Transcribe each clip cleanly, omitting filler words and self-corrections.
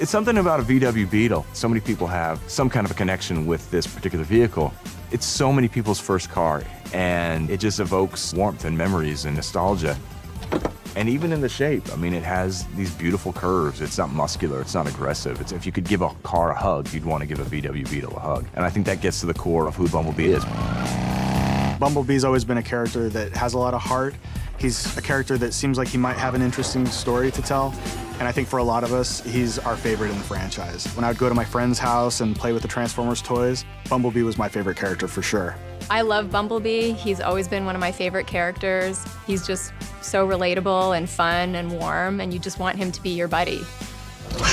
It's something about a VW Beetle. So many people have some kind of a connection with this particular vehicle. It's so many people's first car, and it just evokes warmth and memories and nostalgia. And even in the shape, I mean, it has these beautiful curves. It's not muscular, it's not aggressive. If you could give a car a hug, you'd want to give a VW Beetle a hug. And I think that gets to the core of who Bumblebee is. Bumblebee's always been a character that has a lot of heart. He's a character that seems like he might have an interesting story to tell. And I think for a lot of us, he's our favorite in the franchise. When I would go to my friend's house and play with the Transformers toys, Bumblebee was my favorite character for sure. I love Bumblebee. He's always been one of my favorite characters. He's just so relatable and fun and warm, and you just want him to be your buddy.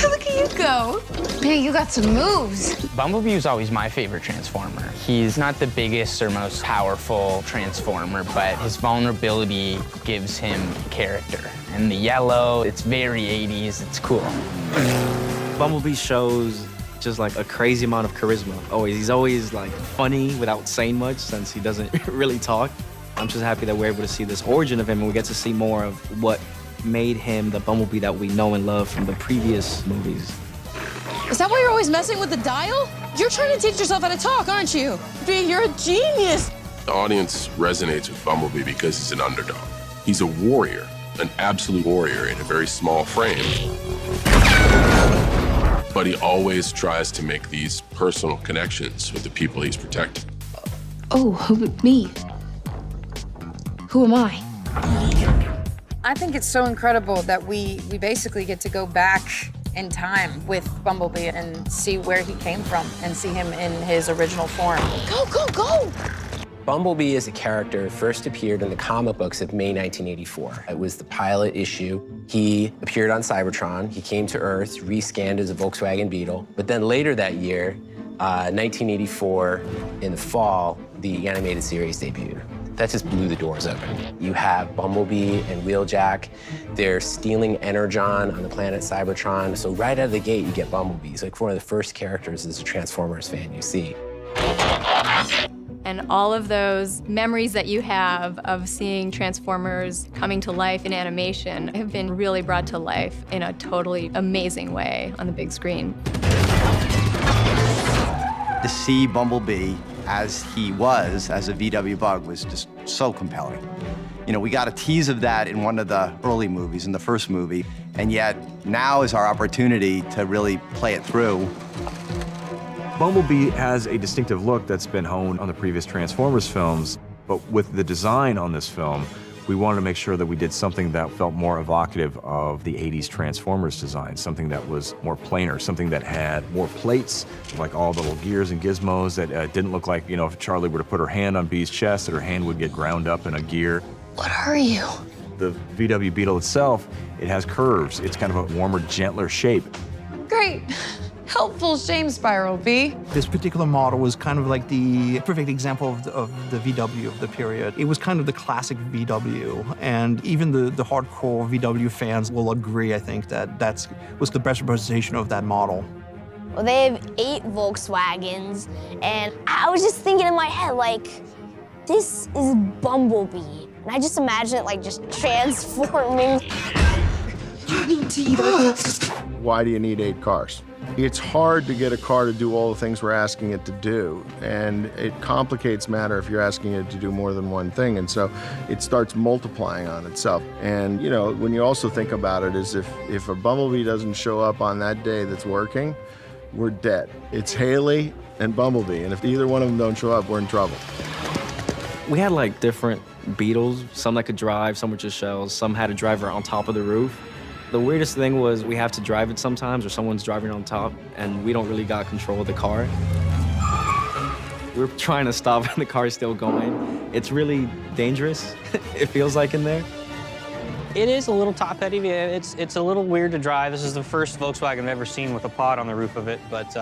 Look at you go. Man, you got some moves. Bumblebee was always my favorite Transformer. He's not the biggest or most powerful Transformer, but his vulnerability gives him character. And the yellow, it's very 80s, it's cool. Bumblebee shows just like a crazy amount of charisma. He's always like funny without saying much since he doesn't really talk. I'm just happy that we're able to see this origin of him and we get to see more of what made him the Bumblebee that we know and love from the previous movies. Is that why you're always messing with the dial? You're trying to teach yourself how to talk, aren't you? B, you're a genius. The audience resonates with Bumblebee because he's an underdog. He's a warrior, an absolute warrior in a very small frame. But he always tries to make these personal connections with the people he's protecting. Oh, me? Who am I? I think it's so incredible that we basically get to go back in time with Bumblebee and see where he came from and see him in his original form. Go, go, go! Bumblebee as a character first appeared in the comic books of May 1984. It was the pilot issue. He appeared on Cybertron. He came to Earth, rescanned as a Volkswagen Beetle. But then later that year, 1984, in the fall, the animated series debuted. That just blew the doors open. You have Bumblebee and Wheeljack. They're stealing Energon on the planet Cybertron. So right out of the gate, you get Bumblebee. He's like one of the first characters as a Transformers fan you see. And all of those memories that you have of seeing Transformers coming to life in animation have been really brought to life in a totally amazing way on the big screen. To see Bumblebee as he was, as a VW Bug, was just so compelling. You know, we got a tease of that in one of the early movies, in the first movie, and yet now is our opportunity to really play it through. Bumblebee has a distinctive look that's been honed on the previous Transformers films, but with the design on this film, we wanted to make sure that we did something that felt more evocative of the 80s Transformers design, something that was more plainer, something that had more plates, like all the little gears and gizmos that didn't look like, you know, if Charlie were to put her hand on Bee's chest, that her hand would get ground up in a gear. What are you? The VW Beetle itself, it has curves. It's kind of a warmer, gentler shape. Great. Helpful shame spiral, B. This particular model was kind of like the perfect example of the VW of the period. It was kind of the classic VW, and even the hardcore VW fans will agree, I think, that that was the best representation of that model. Well, they have 8 Volkswagens, and I was just thinking in my head, like, this is Bumblebee. And I just imagine it, like, just transforming. You need to either. Why do you need 8 cars? It's hard to get a car to do all the things we're asking it to do, and it complicates matter if you're asking it to do more than one thing, and so it starts multiplying on itself. And, you know, when you also think about it, is if a Bumblebee doesn't show up on that day that's working, we're dead. It's Haley and Bumblebee, and if either one of them don't show up, we're in trouble. We had like different Beetles, some that could drive, some were just shells, some had a driver on top of the roof. The weirdest thing was we have to drive it sometimes, or someone's driving on top, and we don't really got control of the car. We're trying to stop and the car's still going. It's really dangerous, it feels like in there. It is a little top-heavy. It's a little weird to drive. This is the first Volkswagen I've ever seen with a pod on the roof of it, but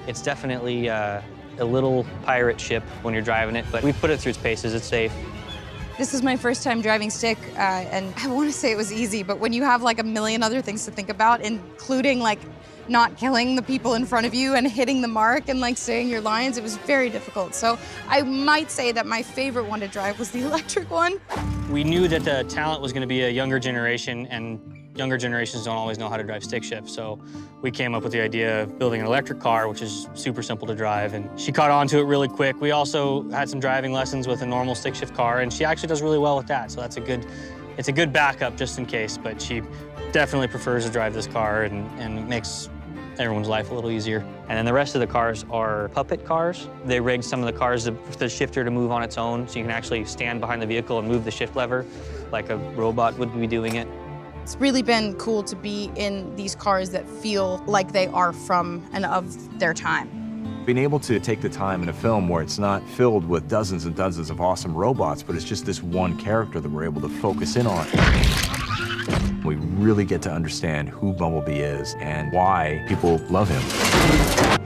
it's definitely a little pirate ship when you're driving it, but we put it through its paces. It's safe. This is my first time driving stick, and I want to say it was easy, but when you have like a million other things to think about, including like not killing the people in front of you and hitting the mark and like saying your lines, it was very difficult. So I might say that my favorite one to drive was the electric one. We knew that the talent was going to be a younger generation, and Younger generations don't always know how to drive stick shift, so we came up with the idea of building an electric car, which is super simple to drive, and she caught on to it really quick. We also had some driving lessons with a normal stick shift car, and she actually does really well with that, so it's a good backup just in case, but she definitely prefers to drive this car, and it makes everyone's life a little easier. And then the rest of the cars are puppet cars. They rigged some of the cars for the shifter to move on its own, so you can actually stand behind the vehicle and move the shift lever like a robot would be doing it. It's really been cool to be in these cars that feel like they are from and of their time. Being able to take the time in a film where it's not filled with dozens and dozens of awesome robots, but it's just this one character that we're able to focus in on. We really get to understand who Bumblebee is and why people love him.